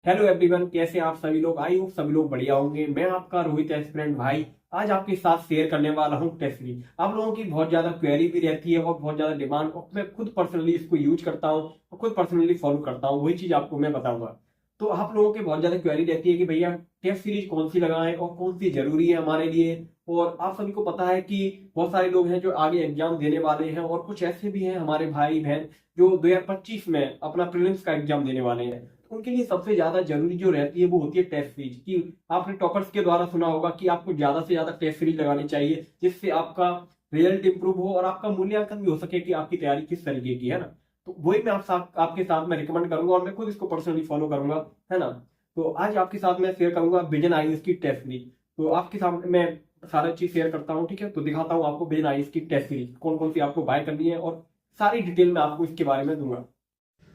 Hello everyone, कैसे आप सभी लोग। आई होप सभी लोग बढ़िया होंगे। मैं आपका रोहित एस्पिरेंट भाई आज आपके साथ शेयर करने वाला हूं टेस्ट सीरीज। आप लोगों की बहुत ज्यादा क्वेरी भी रहती है और बहुत ज्यादा डिमांड, और मैं खुद पर्सनली इसको यूज करता हूं और खुद पर्सनली फॉलो करता हूं। वही चीज आपको मैं बताऊंगा। तो आप लोगों की बहुत ज्यादा क्वेरी रहती है कि भैया टेस्ट सीरीज कौन सी लगाएं और कौन सी जरूरी है हमारे लिए। और आप सभी को पता है कि बहुत सारे लोग हैं जो आगे एग्जाम देने वाले हैं, और कुछ ऐसे भी हैं हमारे भाई बहन जो 2025 में अपना प्रीलिम्स का एग्जाम देने वाले हैं। उनके लिए सबसे ज्यादा जरूरी जो रहती है वो होती है टेस्ट सीरीज की। आपने टॉपर्स के द्वारा सुना होगा कि आपको ज्यादा से ज्यादा टेस्ट सीरीज लगानी चाहिए, जिससे आपका रिजल्ट इंप्रूव हो और आपका मूल्यांकन भी हो सके कि आपकी तैयारी किस तरीके की है ना। तो वही मैं आपके साथ में रिकमेंड करूंगा और मैं खुद इसको पर्सनली फॉलो करूंगा, है ना। तो आज आपके साथ मैं शेयर करूंगा विजन आईएएस की टेस्ट सीरीज। तो आपके सामने मैं सारा चीज शेयर करता हूँ, ठीक है। तो दिखाता हूँ आपको विजन आईएएस की टेस्ट सीरीज कौन कौन सी आपको बाय करनी है, और सारी डिटेल में आपको इसके बारे में दूंगा।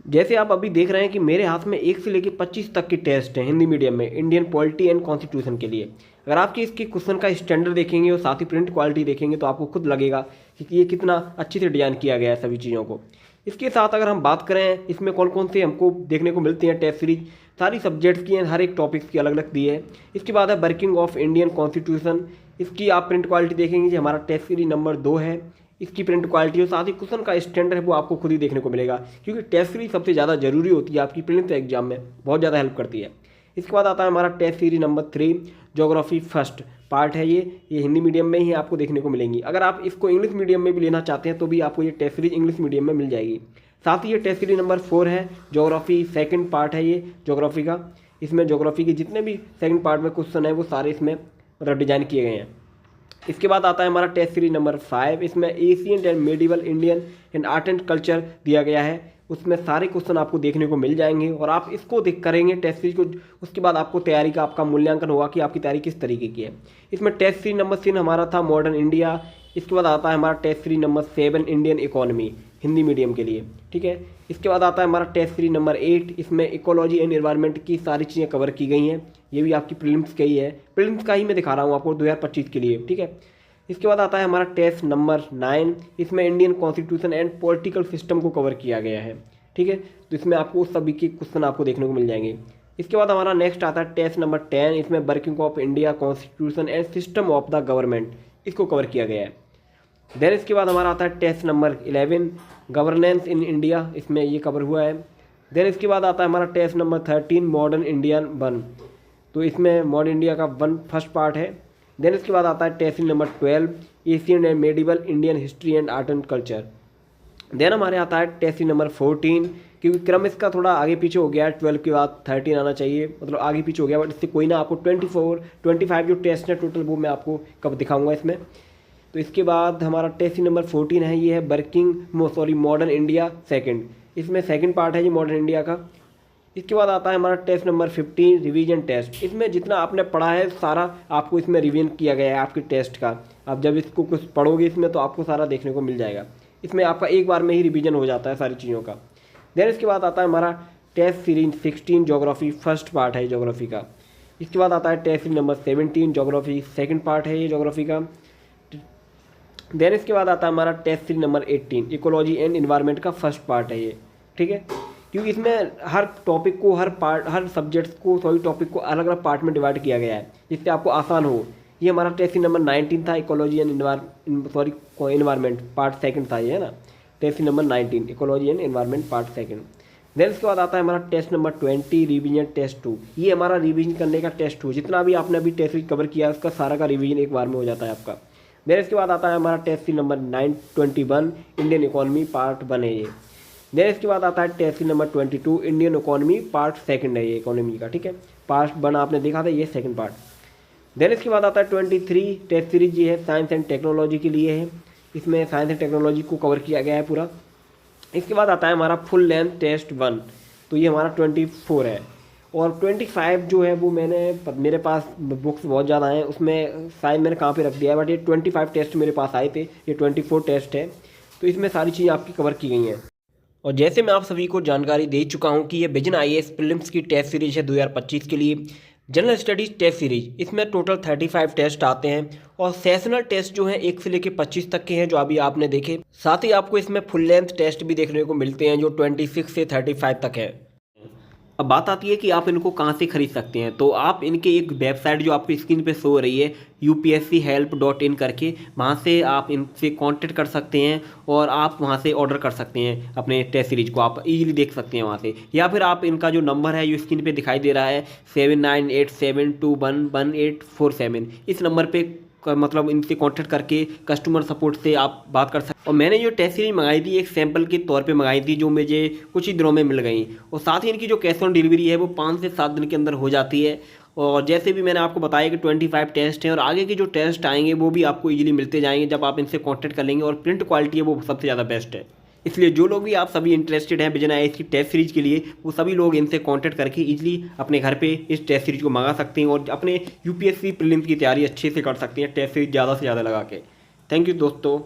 जैसे आप अभी देख रहे हैं कि मेरे हाथ में 1 से लेकर 25 तक की टेस्ट है हिंदी मीडियम में, इंडियन पॉलिटी एंड कॉन्स्टिट्यूशन के लिए। अगर आपकी इसकी क्वेश्चन का स्टैंडर्ड देखेंगे और साथ ही प्रिंट क्वालिटी देखेंगे तो आपको खुद लगेगा कि ये कितना अच्छे से डिजाइन किया गया है सभी चीज़ों को। इसके साथ अगर हम बात करें इसमें कौन कौन से हमको देखने को मिलती हैं टेस्ट सीरीज, सारी सब्जेक्ट्स की हैं, हर एक टॉपिक्स की अलग अलग दी है। इसके बाद है वर्किंग ऑफ इंडियन कॉन्स्टिट्यूशन। इसकी आप प्रिंट क्वालिटी देखेंगे जो हमारा टेस्ट सीरीज नंबर 2 है। इसकी प्रिंट क्वालिटी और साथ ही क्वेश्चन का स्टैंडर्ड है वो आपको खुद ही देखने को मिलेगा, क्योंकि टेस्ट सीरीज सबसे ज़्यादा जरूरी होती है आपकी प्रीलिम्स एग्जाम में, बहुत ज़्यादा हेल्प करती है। इसके बाद आता है हमारा test series number 3, geography first part है। ये हिंदी मीडियम में ही आपको देखने को मिलेंगी। अगर आप इसको इंग्लिश मीडियम में भी लेना चाहते हैं तो भी आपको ये टेस्ट सीरीज इंग्लिश मीडियम में मिल जाएगी। साथ ही ये टेस्ट सीरीज नंबर 4 है, ज्योग्राफी सेकेंड पार्ट है ये ज्योग्राफी का। इसमें ज्योग्राफी के जितने भी सेकेंड पार्ट में क्वेश्चन है वो सारे इसमें मतलब डिजाइन किए गए हैं। इसके बाद आता है हमारा टेस्ट सीरीज नंबर 5। इसमें Asian and medieval Indian and art and culture दिया गया है। उसमें सारे क्वेश्चन आपको देखने को मिल जाएंगे और आप इसको देख करेंगे टेस्ट सीरीज को। उसके बाद आपको तैयारी का आपका मूल्यांकन होगा कि आपकी तैयारी किस तरीके की है। इसमें टेस्ट सीरीज नंबर 3 हमारा था मॉडर्न इंडिया। इसके बाद आता है हमारा test series number 7 Indian economy Hindi medium के लिए, ठीक है। इसके बाद आता है हमारा टेस्ट सीरीज नंबर 8। इसमें इकोलॉजी एंड एनवायरनमेंट की सारी चीज़ें कवर की गई हैं। ये भी आपकी प्रीलिम्स का ही है, प्रीलिम्स का ही मैं दिखा रहा हूँ आपको 2025 के लिए, ठीक है। इसके बाद आता है हमारा टेस्ट नंबर 9। इसमें Indian constitution and political system को कवर किया गया है, ठीक है। तो इसमें आपको सभी के क्वेश्चन आपको देखने को मिल जाएंगे। इसके बाद हमारा नेक्स्ट आता है टेस्ट नंबर 10। इसमें working of India constitution and system of the government, इसको कवर किया गया है। देन इसके बाद हमारा आता है test number 11, governance in India. इसमें ये कवर हुआ है। देन इसके बाद आता है हमारा टेस्ट नंबर 13, मॉडर्न इंडियन 1। तो इसमें मॉडर्न इंडिया का 1 फर्स्ट पार्ट है। देन इसके बाद आता है test number 12, Asian and medieval Indian history and art and culture. Then हमारे आता है टेस्ट नंबर 14, क्योंकि क्रम इसका थोड़ा आगे पीछे हो गया है, 12 के बाद 13 आना चाहिए, मतलब आगे पीछे हो गया, बट इससे कोई ना, आपको 24 25 जो टेस्ट है टोटल वो मैं आपको कब दिखाऊंगा इसमें। तो इसके बाद हमारा टेस्ट नंबर 14 है, ये है वर्किंग मॉडर्न इंडिया सेकंड। इसमें सेकंड पार्ट है ये मॉडर्न इंडिया का। इसके बाद आता है हमारा टेस्ट नंबर 15, रिवीजन टेस्ट। इसमें जितना आपने पढ़ा है सारा आपको इसमें रिवीजन किया गया है आपके टेस्ट का। आप जब इसको कुछ पढ़ोगे इसमें तो आपको सारा देखने को मिल जाएगा। इसमें आपका एक बार में ही रिवीजन हो जाता है सारी चीज़ों का। देन इसके बाद आता है हमारा test series 16, geography first part है ज्योग्राफी का। इसके बाद आता है test series number 17, geography second part है ये ज्योग्राफी का। देन इसके बाद आता है हमारा test series number 18, ecology and environment का फर्स्ट पार्ट है ये, ठीक है। क्योंकि इसमें हर टॉपिक को हर सब्जेक्ट्स को सभी टॉपिक को अलग अलग पार्ट में डिवाइड किया गया है, जिससे आपको आसान हो। ये हमारा टेस्ट नंबर 19 था, ecology and environment part second था ये, है ना। Test number 19, ecology and environment part second. Then इसके बाद आता है हमारा टेस्ट नंबर 20, रिवीजन टेस्ट 2। ये हमारा रिवीजन करने का टेस्ट 2, जितना भी आपने अभी टेस्ट कवर किया है उसका सारा का रिवीजन एक बार में हो जाता है आपका। देन इसके बाद आता है हमारा test number 921, Indian economy part 1 है ये। देन इसके बाद आता है test number 22, Indian economy part second है ये इकोनॉमी का, ठीक है। पार्ट 1 आपने देखा था, ये सेकंड पार्ट। देन इसके बाद आता है 23 टेस्ट सीरीज, ये है साइंस एंड टेक्नोलॉजी के लिए है। इसमें साइंस एंड टेक्नोलॉजी को कवर किया गया है पूरा। इसके बाद आता है हमारा फुल लेंथ टेस्ट 1, तो ये हमारा 24 है। और 25 जो है वो मेरे पास बुक्स बहुत ज़्यादा हैं, उसमें शायद मैंने कहाँ पे रख दिया है, बट ये 25 टेस्ट मेरे पास आए थे, ये 24 टेस्ट है। तो इसमें सारी चीज़ें आपकी कवर की गई हैं। और जैसे मैं आप सभी को जानकारी दे चुका हूं कि ये विजन आईएएस प्रीलिम्स की टेस्ट सीरीज है 2025 के लिए, जनरल स्टडीज टेस्ट सीरीज। इसमें टोटल 35 टेस्ट आते हैं और सेशनल टेस्ट जो हैं 1 से लेकर 25 तक के हैं जो अभी आपने देखे। साथ ही आपको इसमें फुल लेंथ टेस्ट भी देखने को मिलते हैं जो 26 से 35 तक है। अब बात आती है कि आप इनको कहाँ से खरीद सकते हैं। तो आप इनके एक वेबसाइट जो आपको स्क्रीन पे शो हो रही है upschelp.in करके, वहाँ से आप इनसे कांटेक्ट कर सकते हैं और आप वहाँ से ऑर्डर कर सकते हैं अपने टेस्ट सीरीज को, आप इजीली देख सकते हैं वहाँ से। या फिर आप इनका जो नंबर है जो स्क्रीन पे दिखाई दे रहा है 7987211847, इस नंबर पे मतलब इनसे कांटेक्ट करके कस्टमर सपोर्ट से आप बात कर सकते हैं। और मैंने जो टेस्ट सीरीज मंगाई थी एक सैंपल के तौर पे मंगाई थी, जो मुझे कुछ ही दिनों में मिल गई। और साथ ही इनकी जो कैश ऑन डिलीवरी है वो 5 से 7 दिन के अंदर हो जाती है। और जैसे भी मैंने आपको बताया कि 25 टेस्ट हैं और आगे के जो टेस्ट आएंगे वो भी आपको इजीली मिलते जाएंगे जब आप इनसे कांटेक्ट कर लेंगे। और प्रिंट क्वालिटी है वो सबसे ज़्यादा बेस्ट है। इसलिए जो लोग भी आप सभी इंटरेस्टेड हैं विजन आईएएस की टेस्ट सीरीज के लिए, वो सभी लोग इनसे कांटेक्ट करके इजीली अपने घर पे इस टेस्ट सीरीज को मंगा सकते हैं और अपने यूपीएससी प्रीलिम्स की तैयारी अच्छे से कर सकते हैं टेस्ट सीरीज ज़्यादा से ज़्यादा लगा के। थैंक यू दोस्तों।